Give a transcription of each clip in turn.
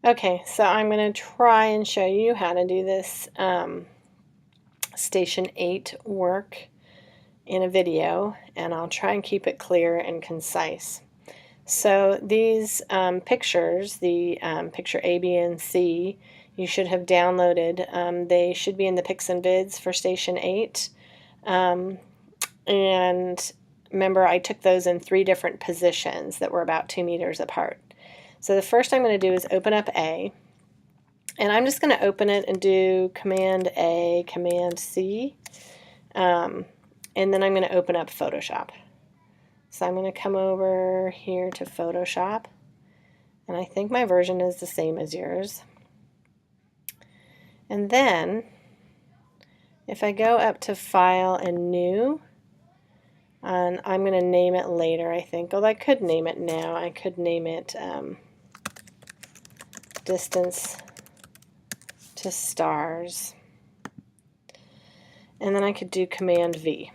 Okay, so I'm going to try and show you how to do this Station 8 work in a video, and I'll try and keep it clear and concise. So these pictures, the picture A, B, and C, you should have downloaded. They should be in the Pics and Vids for Station 8. And remember, I took those in 3 different positions that were about 2 meters apart. So the first I'm going to do is open up A. And I'm just going to open it and do Command A, Command C, and then I'm going to open up Photoshop. So I'm going to come over here to Photoshop, and I think my version is the same as yours. And then if I go up to File and New, and I'm going to name it later, I think, although I could name it now. I could name it Distance to Stars. And then I could do Command V.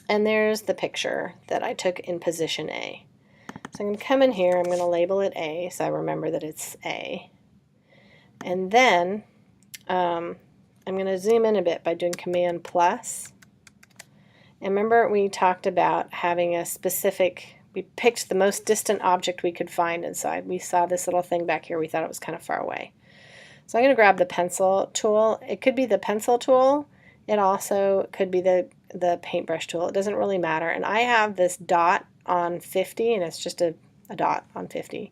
And there's the picture that I took in position A. So I'm going to come in here, I'm going to label it A, so I remember that it's A. And then I'm going to zoom in a bit by doing Command plus. And remember we talked about having a specific, we picked the most distant object we could find inside. We saw this little thing back here, we thought it was kind of far away. So I'm going to grab the pencil tool. It could be the pencil tool. It also could be the paintbrush tool. It doesn't really matter. And I have this dot on 50, and it's just a dot on 50.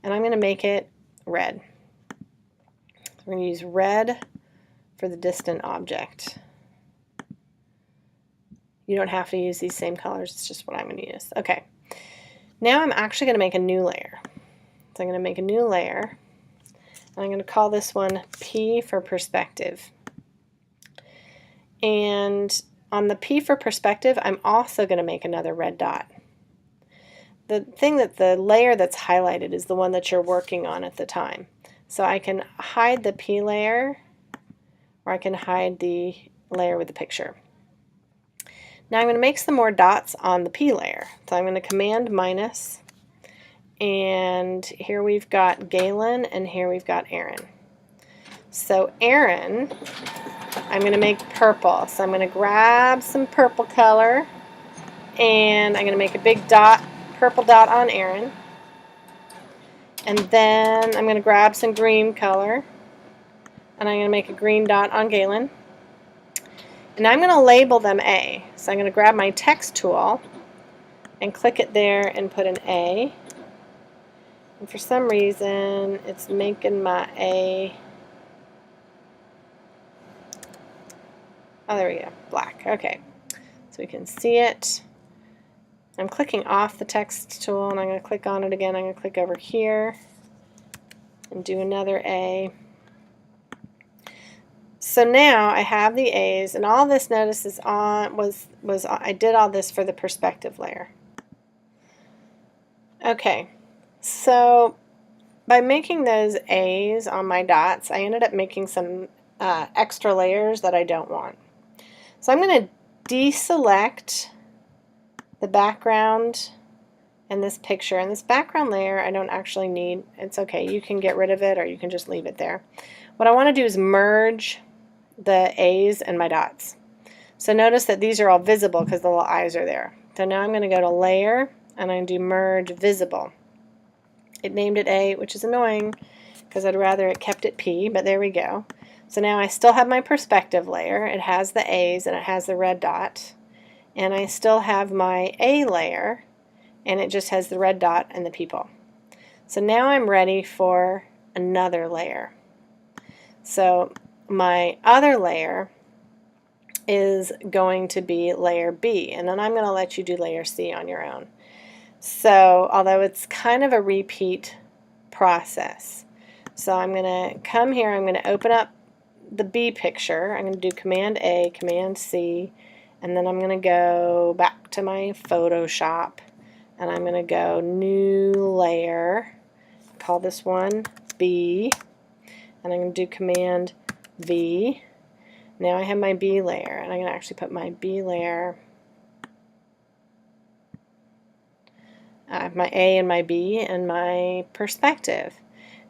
And I'm going to make it red. So we're going to use red for the distant object. You don't have to use these same colors. It's just what I'm going to use. Okay. Now I'm actually going to make a new layer. So I'm going to make a new layer. And I'm going to call this one P for perspective. And on the P for perspective, I'm also going to make another red dot. The thing that the layer that's highlighted is the one that you're working on at the time. So I can hide the P layer, or I can hide the layer with the picture. Now I'm going to make some more dots on the P layer. So I'm going to Command minus, and here we've got Galen, and here we've got Aaron. So Aaron, I'm going to make purple. So I'm going to grab some purple color, and I'm going to make a big dot, purple dot on Aaron. And then I'm going to grab some green color, and I'm going to make a green dot on Galen. And I'm going to label them A. So I'm going to grab my text tool and click it there and put an A. And for some reason, it's making my A, oh, there we go, black. Okay, so we can see it. I'm clicking off the text tool, and I'm going to click on it again. I'm going to click over here and do another A. So now I have the A's, and all this, notice, is on I did all this for the perspective layer. Okay, so by making those A's on my dots, I ended up making some extra layers that I don't want. So I'm going to deselect the background and this picture, and this background layer I don't actually need. It's okay, you can get rid of it or you can just leave it there. What I want to do is merge the A's and my dots. So notice that these are all visible because the little eyes are there. So now I'm going to go to Layer, and I'm going to do Merge Visible. It named it A, which is annoying because I'd rather it kept it P, but there we go. So now I still have my perspective layer. It has the A's and it has the red dot. And I still have my A layer, and it just has the red dot and the people. So now I'm ready for another layer. So my other layer is going to be layer B, and then I'm going to let you do layer C on your own. So although it's kind of a repeat process. So I'm going to come here, I'm going to open up the B picture. I'm going to do Command A, Command C, and then I'm going to go back to my Photoshop, and I'm going to go New Layer, call this one B, and I'm going to do Command V. Now I have my B layer, and I'm going to actually put my B layer, I have my A and my B and my perspective.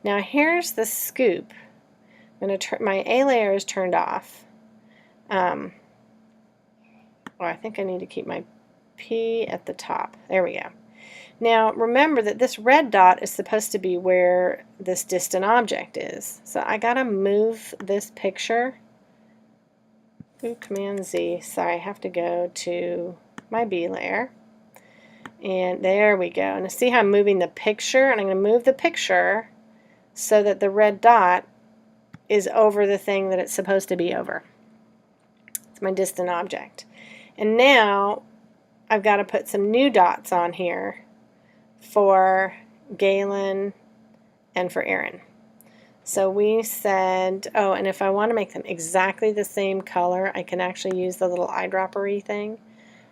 Now here's the scoop. I'm going to my A layer is turned off. Well, I think I need to keep my P at the top. There we go. Now remember that this red dot is supposed to be where this distant object is. So I gotta move this picture. Ooh, Command Z. Sorry, I have to go to my B layer. And there we go. And see how I'm moving the picture? And I'm going to move the picture so that the red dot is over the thing that it's supposed to be over. It's my distant object. And now I've got to put some new dots on here for Galen and for Aaron. So we said, oh, and if I want to make them exactly the same color, I can actually use the little eyedropper-y thing.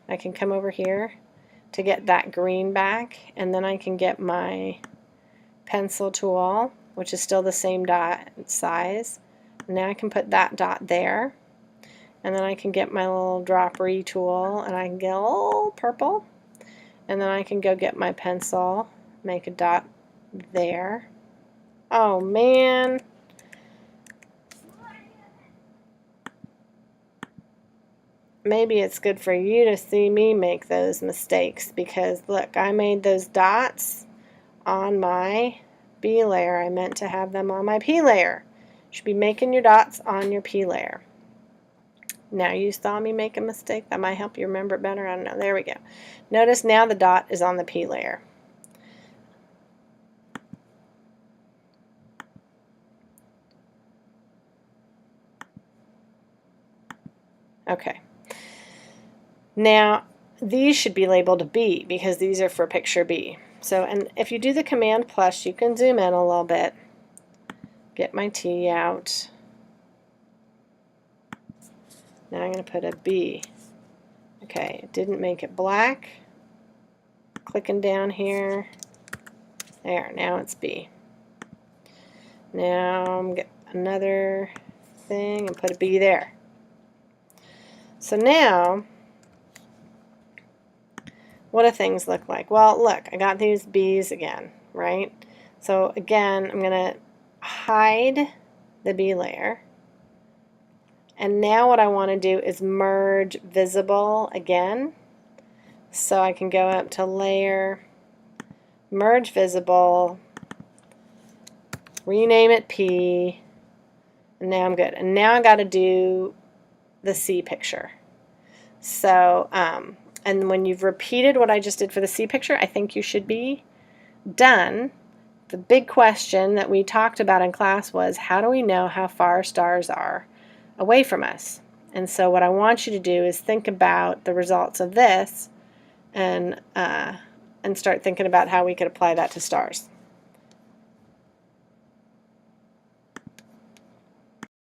I can come over here to get that green back, and then I can get my pencil tool, which is still the same dot size. Now I can put that dot there, and then I can get my little droppery tool, and I can get a little purple, and then I can go get my pencil, make a dot there. Oh man. Maybe it's good for you to see me make those mistakes, because look, I made those dots on my B layer. I meant to have them on my P layer. You should be making your dots on your P layer. Now you saw me make a mistake. That might help you remember it better. I don't know. There we go. Notice now the dot is on the P layer. Okay. Now these should be labeled B because these are for picture B. So, and if you do the Command plus, you can zoom in a little bit. Get my T out. Now I'm going to put a B. Okay, it didn't make it black. Clicking down here. There, now it's B. Now I'm going to get another thing and put a B there. So now, what do things look like? Well, look, I got these B's again, right? So again, I'm going to hide the B layer. And now what I want to do is merge visible again. So I can go up to layer, merge visible, rename it P, and now I'm good. And now I got to do the C picture. So, and when you've repeated what I just did for the C picture, I think you should be done. The big question that we talked about in class was, how do we know how far stars are away from us? And so what I want you to do is think about the results of this and start thinking about how we could apply that to stars.